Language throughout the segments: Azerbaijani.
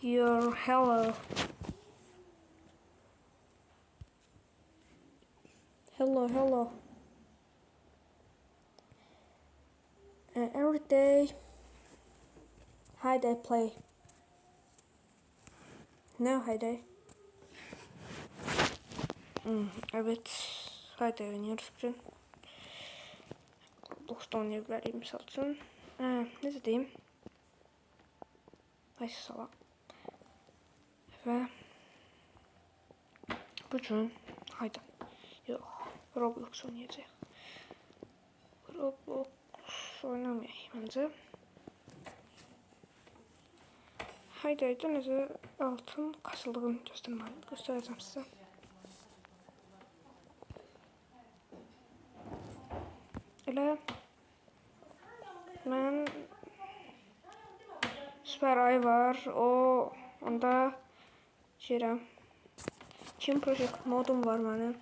Your hello. Hello. Every day, Hayday play. No Hayday. Evet, Hayday oynuyoruz bugün. Roblox'ta oynayabilirim misal için. Ne diyeyim? Başlayalım. Ve bugün haydi. Yok, Roblox oynayacağız. Roblox oynamayayım bence. Hayday'da necə altın kasıldığını göstereceğim size. Elə mən süper ay var. Onda şeyəm. Kim Project modum var mənim.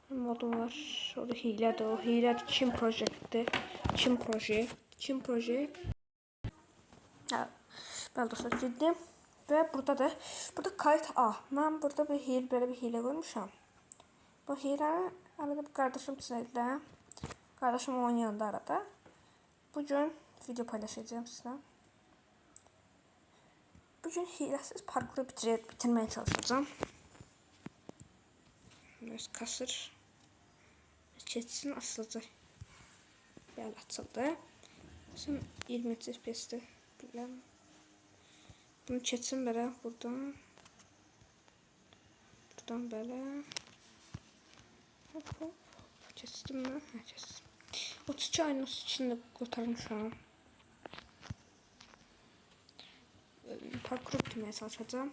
Modum var. O da hilədir. O hilədir. Kim Project'dir. Kim Project. Hə. Bəli dostlar, ciddi. Və burada kayıt A. Mən burada belə bir hilə qoymuşam. Bu hiləni arada bir qardaşım çizəcəm. Qardaşım oynayanda arada. Bugün video paylaşacağım sizə. Bugün hiləsiz parkuru bitirməyə çalışacağım. Biraz kasır. Keçsin, asılacaq. Bəli, açıldı. Şimdi 20 FPS-dir. Biləm. Bunu keçsin belə buradan. Buradan belə. Hop. Keçdim mi? Hə, keçdim. 32 ayın içində qurtarmışam. Parkuru bitirməyə çalışacağım.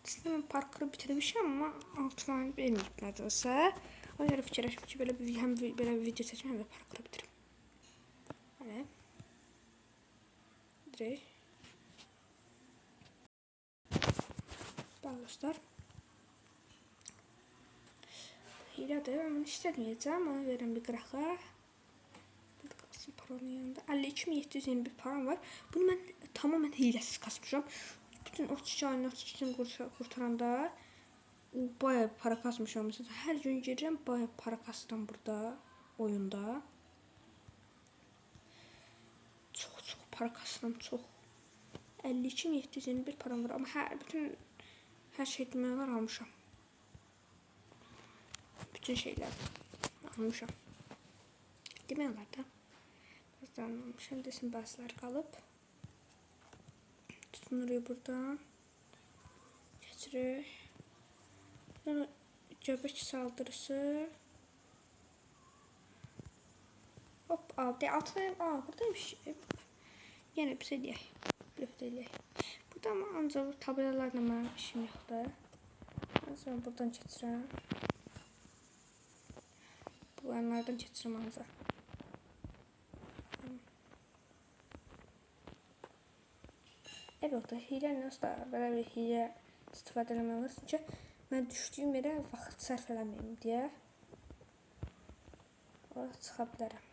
Sistemim parkuru bitirmişim ama altına vermeyip neredeyse. O yüzden fikirləşdim ki, belə bir video çəkəm və parkuru bitirim. Böyle. Direkt. Dostlar. Hilədir, onu istəməyəcəm, onu verirəm bir qırağa. Paranın yanında 52.721 param var. Bunu mən tamamen hiləsiz kasmışam. Bütün 32 ayını 32'sini kurtaranda bayağı para kasmışam. Mesela her gün gireceğim, bayağı para kasdım burada oyunda. Çok para kasdım, çok. 52.721 param var ama her şey demələr almışam. Bütün şeyler almışam. Demələr də. Bazılarını almışam, desin bazıları qalıb. Tutunuruyor buradan. Geçirir. Buradan göbek saldırısı. Hop altına buradaymış. Yine bir şey diyək. Burada ama ancaq tabelalarla mənim işim yoxdur. Sonra buradan keçirəm. Bu yanlardan keçirəm ancaq. Evet, hilə nasıl belə bir hilə istifadə eləmək olur. Çünki mən düşdüyüm yerə vaxt sərf eləməyim deyə. Ora çıxa bilərəm.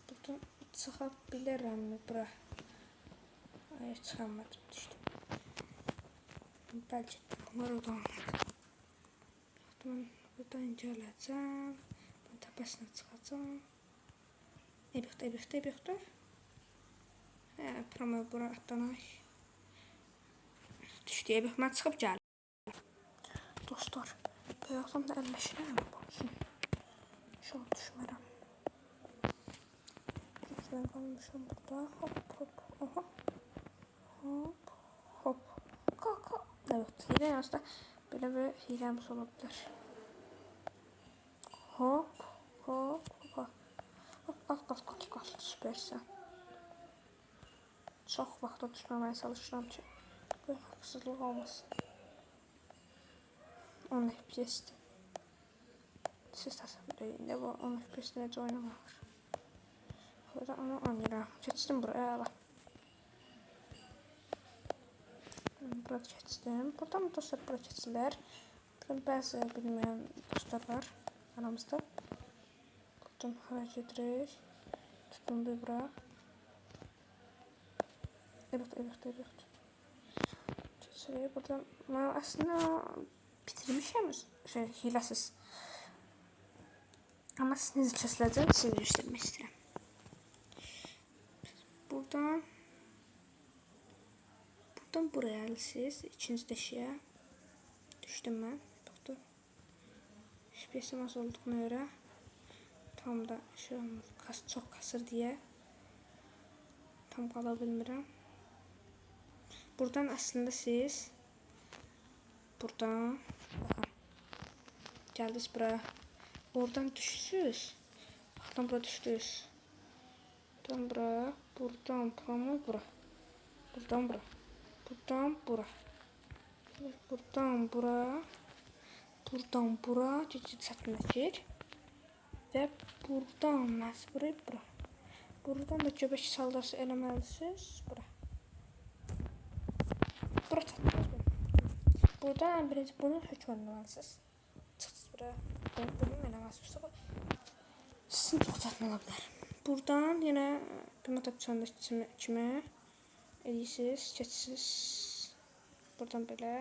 Buradan çıxa bilərəmmi bura? Ay, çıxamadım, düşdüm. Bəlkə bunlar o da olmadı. Mən buradan gələcəm. Ben təpəsinə çıxacam. Eybəkdir. Promo bura atlanaq. Düşdü, eybək. Mən çıxıb gəldim. Dostlar, bayaqdan da əlləşirəm. Baksın. İnşallah düşmərəm. Mən qalmışam burada. Hop. Qalk. Evet, hilə yazda belə bir hiləmiz ola bilər. Hop. Qalk. Süpersən. Çox vaxta düşməməyə çalışıram ki, bu haqsızlıq olmasın. 10 FPS-dir. Siz təsəvvür edin də bu 10 FPS necə oynamaq. Burada onu oynayıram. Keçdim buraya. Burada keçdim. Buradan dostlar bura keçirlər. Buradan bəzi bilməyən dostlar var aramızda. Buradan hara gedirik. Tutundu bura. Evet. Keçirik. Buradan mən aslında bitirmişəm hiləsiz. Amma siz necə kəsiləcək, siz göstərmək istəyirəm. Buradan buraya alıyorsunuz. İkinci deşiyə düşdüm mən. Baxdım. FPS az olduğuna görə tam da çox kasır deyə tam qala bilmirəm. Buradan aslında siz buradan baxın. Gəldiniz buraya. Oradan düşürsünüz. Baxın bura düşdünüz. Buradan bura, buradan bura. Buradan bura. Buradan bura. Buradan bura. Buradan bura. Çatınlaşır. Və buradan məcburi bura. Buradan da göbək saldırısı eləməlisiniz. Bura. Bura çatınız bu. Buradan birinci bunu hökmənləməlisiniz. Çıxdınız bura. Bunu eləməlisiniz. Sizin çox çatın ola bilər. Buradan yenə qıma tapçandakı kimi edirsiniz, keçirsiniz. Buradan belə.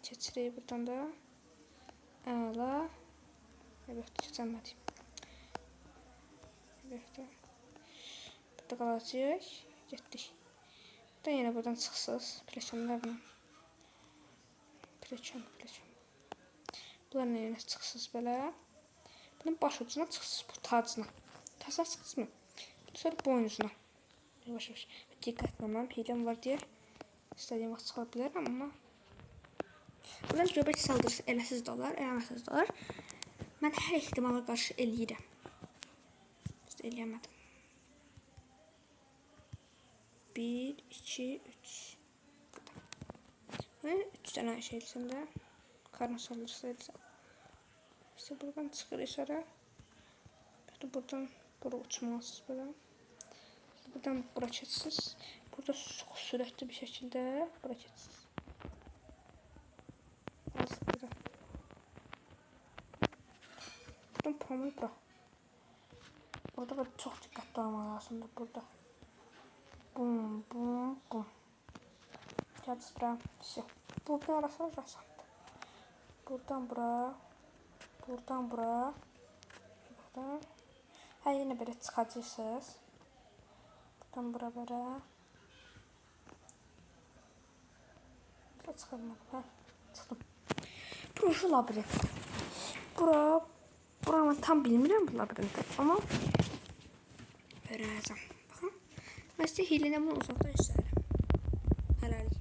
Keçirik buradan da. Əla. Evet, keçəmədik. Evet. Burada qalacaq. Getdik. Buradan yenə buradan çıxsınız. Pləkanlarla. Pləkan. Bunlarla yenə çıxsınız belə. Bunun baş ucuna çıxsınız, bu tacına. Tacına çıxsınız mı? Sonra boynuzuna. Yavaş. Diqqətlə mənim hiləm var deyə istədiyim vaxt çıxa bilərəm, amma buradan göbək saldırısı eləsiz də olar, eləməsiz də olar. Mən hər ehtimala qarşı eləyirəm. İşte eləyəmədim. 1, 2, 3. 3 dənə şey eləyirəm də. Karma saldırısı eləyirəm. İşte buradan çıxır sonra. Buradan bura uçmalısınız belə. Buradan bura keçsiniz. Burada sürətli bir şəkildə bura keçsiniz. Buradan pamuk bura. Burada çox diqqətli olmaq lazımdır burada. Bum. Gəldiniz bura. Buradan arası asandır. Buradan bura. Buradan. Hə, yenə belə çıxacaqsınız. Buradan bura belə. Burada çıxarmadım. Hə, çıxdım. Burası labirint. Bura mən tam bilmirəm bu labirinti. Amma öyrənəcəm. Baxın. Mən sizə hiləni bunu uzaqdan göstərirəm. Hələlik.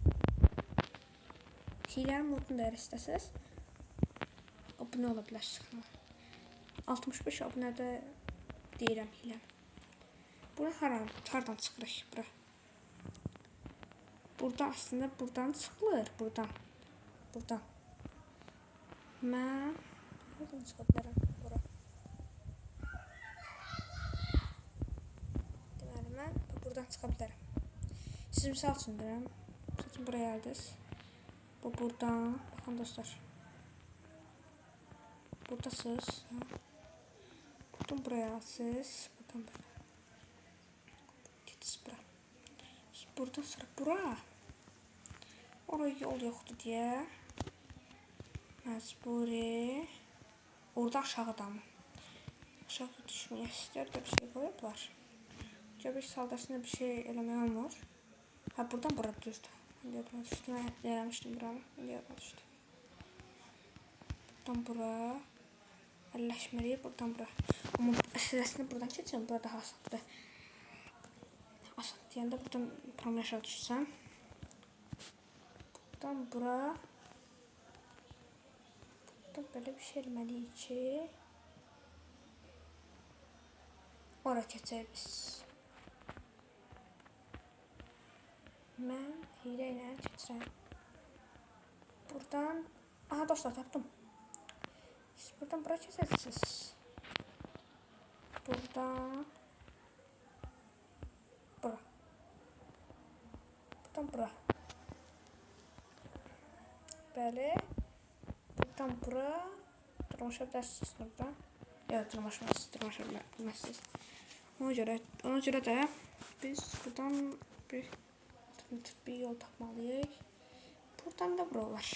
Hilənin modunu da istəsəz abunə ola bilərsiniz. 65 abunədə deyirəm hiləm. Bura hardan çıxırıq? Bura. Burada aslında buradan çıxılır. Buradan. Mən buradan çıxa bilərəm. Bura. Deməli, mən buradan çıxa bilərəm. Siz misal üçün deyirəm. Misal üçün buraya gəldiniz. Bu buradan. Baxın dostlar. Buradasınız. Buradan buraya alsınız. Buradan böyle. Gidiniz bura. Buradan sonra bura. Oraya yol yoxdur deyə. Məcburi. Orada aşağıdan. Aşağı düşməyə istər də bir şey qoyublar. Göbək saldırısında bir şey eləmək olmur. Ha, buradan bura düzdür. İndi yadıma düşdü. Mən hep eləmişdim buranı. İndi yadıma düşdü. Buradan bura. Əlləşməliyi buradan bura. Amma əslində buradan keçəcəm. Bura daha asandır. Asan deyəndə buradan tam aşağı düşsəm. Buradan bura. Buradan belə bir şey eləməliyik ki. Ora keçək biz. Mən hilə ilə keçirəm. Buradan. Aha dostlar tapdım. Siz buradan bura keçərsiniz. Buradan. Bura. Buradan bura. Bəli. buradan bura dırmaşa bilərsiniz buradan. Yox, dırmaşa bilməzsiniz. Ona görə də biz buradan bir yol tapmalıyıq. Buradan da bura var.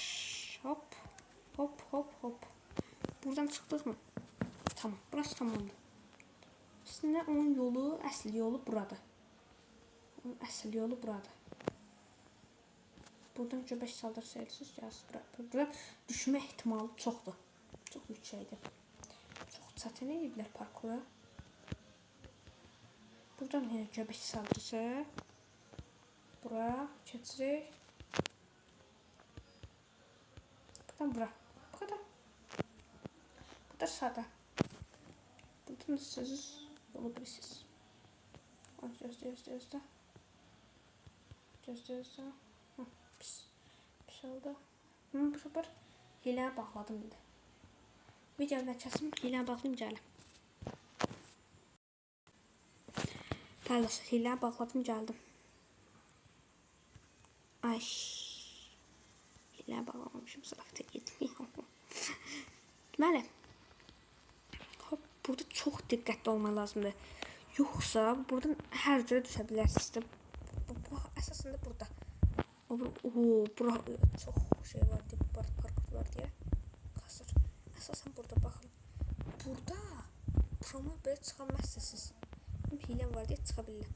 Hop, hop, hop, hop. Buradan çıxdıq mı? Tamam, burası tamamdır. Aslında onun yolu, əsl yolu buradır. Onun əsl yolu buradır. Buradan göbək saldırsayırsınız, buradan düşmə ehtimalı çoxdur. Çox yüksəkdir. Çox çətin ediblər parkura. Buradan yenə göbək saldırsa, bura keçirik. Buradan bura. Bu kadar. Bu kadar sade. Buradan siz yolu bilirsiniz. Gözlə. Gözlə. Pis oldu. Bu sefer hiləyə bağladım indi. Videoda kəsim, hiləyə bağlayım gəlim. Təhlisi hiləyə bağladım gəldim. Ay. Hiləyə bağlamamışım, sıraqda getməyəm. Deməli. Hop, burada çox diqqətli olmaq lazımdır. Yoxsa buradan hər cürə düşə bilərsiniz. Bu əsasında burada. Bura çox şey var deyə, parkur var deyə. Qasır. Əsasən burada baxın. Burada proma belə çıxa bilməzsiniz. Hiləm var deyə çıxa bilirəm.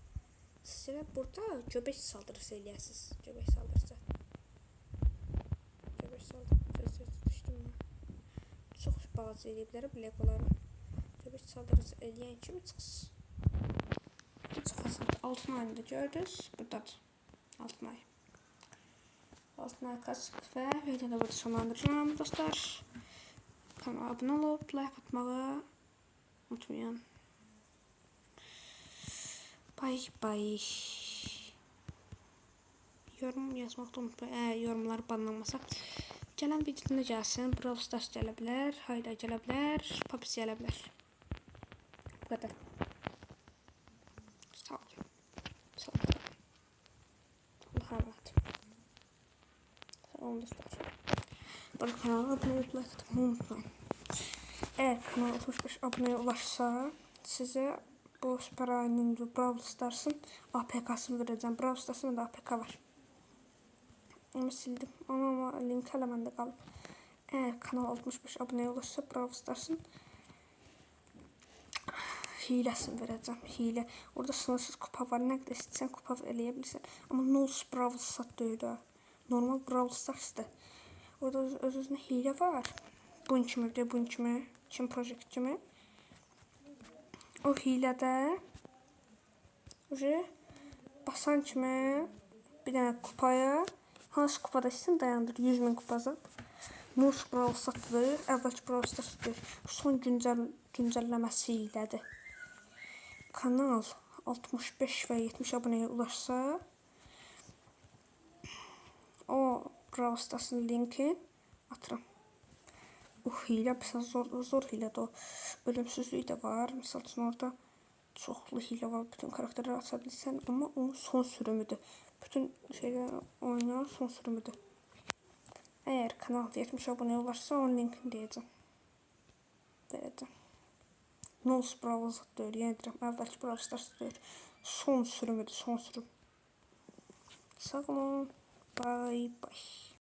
Sizə burada göbək saldırısı eləyəsiniz. Göbək saldırısı. Düşdüm mən. Çox balaca eləyiblər legoları. Göbək saldırısı eləyən kimi çıxsınız. Çox asandır. Altın ayında gördünüz. Buradadır. Altın ay. Altın ay kasıp ve videoda burada sonlandıracağım dostlar. Kanala abone olup like atmayı unutmayın. Bye bye. Yorum yazmakta unutmayın. Yorumlar banlanmasa. Gələn videoda gəlsin. Brawl Stars gələ bilər. Hayda gələ bilər. Papis gələ bilər. Bu kadar. Sağ olun. Sağ olun. Allah'a emanet. Sağ olun dostlar. Bu kanala abone olup like atmayı unutmayın. Eğer kanala 65 aboneye ulaşsa size bu Super Ninja Brawl Stars'ın APK'sını vereceğim. Brawl Stars'ın da APK var. Onu sildim. Ama link elemende kaldı. Eğer kanal 65 aboneye ulaşsa Brawl Stars'ın hiləsini verəcəm. Hilə. Orada sınırsız kupa var. Nə qədər istəyirsən kupa eləyə bilirsən. Amma Nulls Brawl Stars deyil də. Normal Brawl Stars'dır. Orada öz-özünə hilə var. Bunun kimi, Kim Project kimi. O hilədə basan kimi bir dənə kupaya hansı kupada istəyirsən dayandır. 100.000 kupası. Nulls Brawl Stars'dır. Əvvəlki Brawl Stars'dır. Son güncəlləməsi ilədir. Kanal 65 və 70 aboneye ulaşsa o Brawl Stars'ın linki atıram. O hilə zor hilədir o. Ölümsüzlük də var. Misal üçün orada çoxlu hilə var. Bütün karakterləri aça bilirsən. Amma onun son sürümüdür. Bütün şeylər oynayan son sürümüdür. Eğer kanal 70 aboneye ulaşsa onun linkini deyəcəm. Verəcəm. Nulls Brawl Stars deyil. Yəni deyirəm, əvvəlki Brawl Stars deyil. Son sürümüdür, son sürüm. Sağ olun. Bye bye.